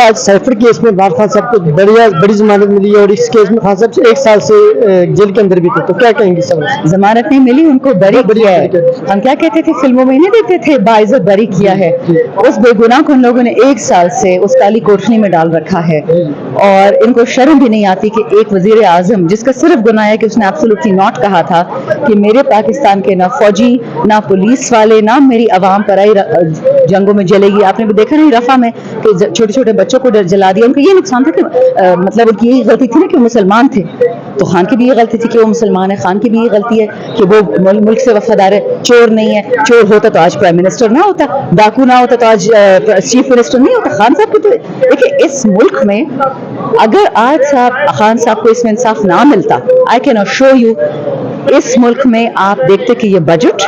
آج safer case میں عمران خان صاحب کو بڑی ضمانت ملی ہے اور اس کیس میں خان صاحب سے 1 سال سے جیل کے اندر بھی تھے، تو کیا کہیں گے سب؟ ضمانت نہیں ملی، ان کو بری کیا ہے۔ ہم کیا کہتے تھے فلموں میں نہیں دیتے تھے باعزت بری کیا ہے، اس بے گناہ کو ان لوگوں نے 1 سال سے اس کالی کوٹھری میں ڈال رکھا ہے، اور ان کو شرم بھی نہیں آتی کہ ایک وزیر اعظم جس کا صرف گناہ ہے کہ اس نے ایبسولوٹلی ناٹ کہا تھا کہ میرے پاکستان کے نہ فوجی نہ پولیس والے نہ میری عوام پر آئی جنگوں میں جلے گی۔ آپ نے بھی دیکھا نہیں رفح میں کہ چھوٹے چھوٹے بچوں کو جلا دیا، ان کو یہ نقصان تھا کہ مطلب ان کی یہ غلطی تھی نا کہ وہ مسلمان تھے، تو خان کی بھی یہ غلطی تھی کہ وہ مسلمان ہے، خان کی بھی یہ غلطی ہے کہ وہ ملک سے وفادار ہے، چور نہیں ہے، چور ہوتا تو آج پرائم منسٹر نہ ہوتا، ڈاکو نہ ہوتا تو آج چیف منسٹر نہیں ہوتا۔ خان صاحب کی تو دیکھیں اس ملک میں اگر آج خان صاحب کو اس میں انصاف نہ ملتا، آئی کین اشور یو اس ملک میں آپ دیکھتے کہ یہ بجٹ،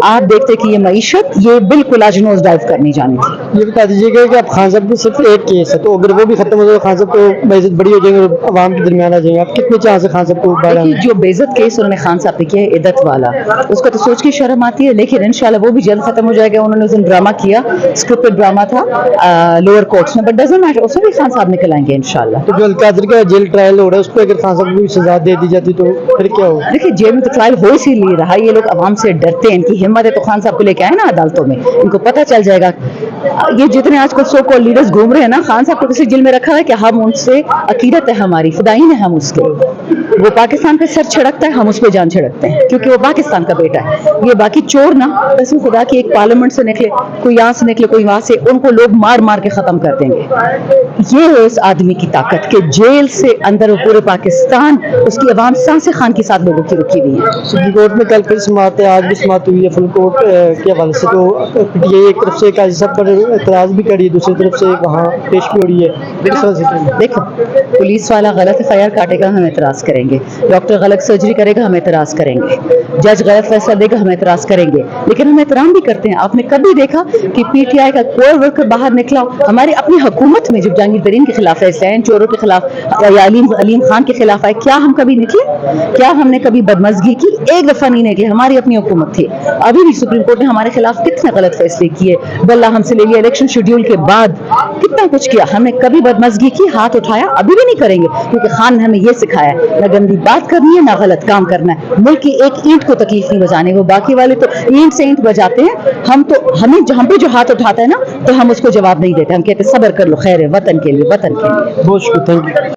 آپ دیکھتے کہ یہ معیشت یہ بالکل آج نوز ڈائیو کرنی جانی تھی۔ یہ بتا دیجیے گا کہ اب خان صاحب کی صرف ایک کیس ہے، تو اگر وہ بھی ختم ہو جائے خان صاحب کو بےعزت بڑی ہو جائے گی اور عوام کے درمیان آ جائیں گے، آپ کتنے چانس ہے خان صاحب کو باہر آنے؟ جو بےعزت کیس انہوں نے خان صاحب نے کیا ہے عدت والا، اس کو تو سوچ کی شرم آتی ہے، لیکن انشاءاللہ وہ بھی جلد ختم ہو جائے گا۔ انہوں نے اس دن ڈرامہ کیا، اسکرپٹڈ ڈرامہ تھا لوور کورٹس میں، بٹ ڈزنٹ میٹر، اس میں بھی خان صاحب نکل آئیں گے انشاءاللہ۔ تو جو القادری کا جیل ٹرائل ہو رہا ہے اس پہ اگر خان صاحب کو بھی سزا دے دی جاتی تو پھر کیا ہوگا؟ دیکھیے جیل میں تو ٹرائل ہو اسی لیے رہا، یہ لوگ عوام سے ڈرتے ہیں، ان کی ہمت ہے تو خان صاحب کو لے کے آئے نا عدالتوں میں، ان کو پتہ چل جائے گا۔ یہ جتنے آج کل سو کال لیڈرز گھوم رہے ہیں نا، خان صاحب کو کسی جیل میں رکھا ہے کہ ہم ان سے عقیدت ہے ہماری، فدائین ہے ہم اس کے، وہ پاکستان پہ سر چھڑکتا ہے ہم اس پہ جان چھڑکتے ہیں کیونکہ وہ پاکستان کا بیٹا ہے۔ یہ باقی چور نا قسم خدا کی ایک پارلیمنٹ سے نکلے، کوئی یہاں سے نکلے کوئی وہاں سے، ان کو لوگ مار مار کے ختم کر دیں گے۔ یہ ہے اس آدمی کی طاقت کہ جیل سے اندر وہ پورے پاکستان اس کی عوام سانس خان کے ساتھ لوگوں کی رکی ہوئی ہے۔ سپریم کورٹ میں کل پھر سماعت ہے، آج بھی سماعت ہوئی ہے فل کورٹ کے حوالے سے، تو پی ٹی آئی ایک طرف سے قاضی صاحب پر اعتراض بھی کری ہے، دوسری طرف سے وہاں پیش بھی ہو رہی ہے۔ دیکھو پولیس والا غلط FIR کاٹے گا ہم اعتراض کریں گے، ڈاکٹر غلط سرجری کرے گا ہم اعتراض کریں گے، جج غلط فیصلہ دے گا ہم اعتراض کریں گے، لیکن ہم احترام بھی کرتے ہیں۔ آپ نے کبھی دیکھا کہ PTI کا کوئی ورکر باہر نکلا ہماری اپنی حکومت میں جب جہانگیر ترین کے خلاف ہے، سین چوروں کے خلاف یا علیم خان کے خلاف آئے، کیا ہم کبھی نکلے؟ کیا ہم نے کبھی بدمزگی کی؟ ایک دفعہ نہیں نکلے، ہماری اپنی حکومت تھی۔ ابھی بھی سپریم کورٹ نے ہمارے خلاف کتنے غلط فیصلے کیے، بلّہ ہم سے لے لیا الیکشن شیڈیول کے بعد، کتنا کچھ کیا، ہم نے کبھی بدمزگی کی، ہاتھ اٹھایا؟ ابھی بھی نہیں کریں گے، کیونکہ خان نے ہمیں یہ سکھایا ہے نہ گندی بات کرنی ہے نہ غلط کام کرنا ہے، ملک کی ایک اینٹ کو تکلیف نہیں بجانی، وہ باقی والے تو اینٹ سے اینٹ بجاتے ہیں، ہم تو ہمیں جہاں پہ جو ہاتھ اٹھاتا ہے نا تو ہم اس کو جواب نہیں دیتے، ہم کہتے صبر کر لو، خیر ہے وطن کے لیے، وطن کے لیے۔ بہت شکریہ، تھینک یو۔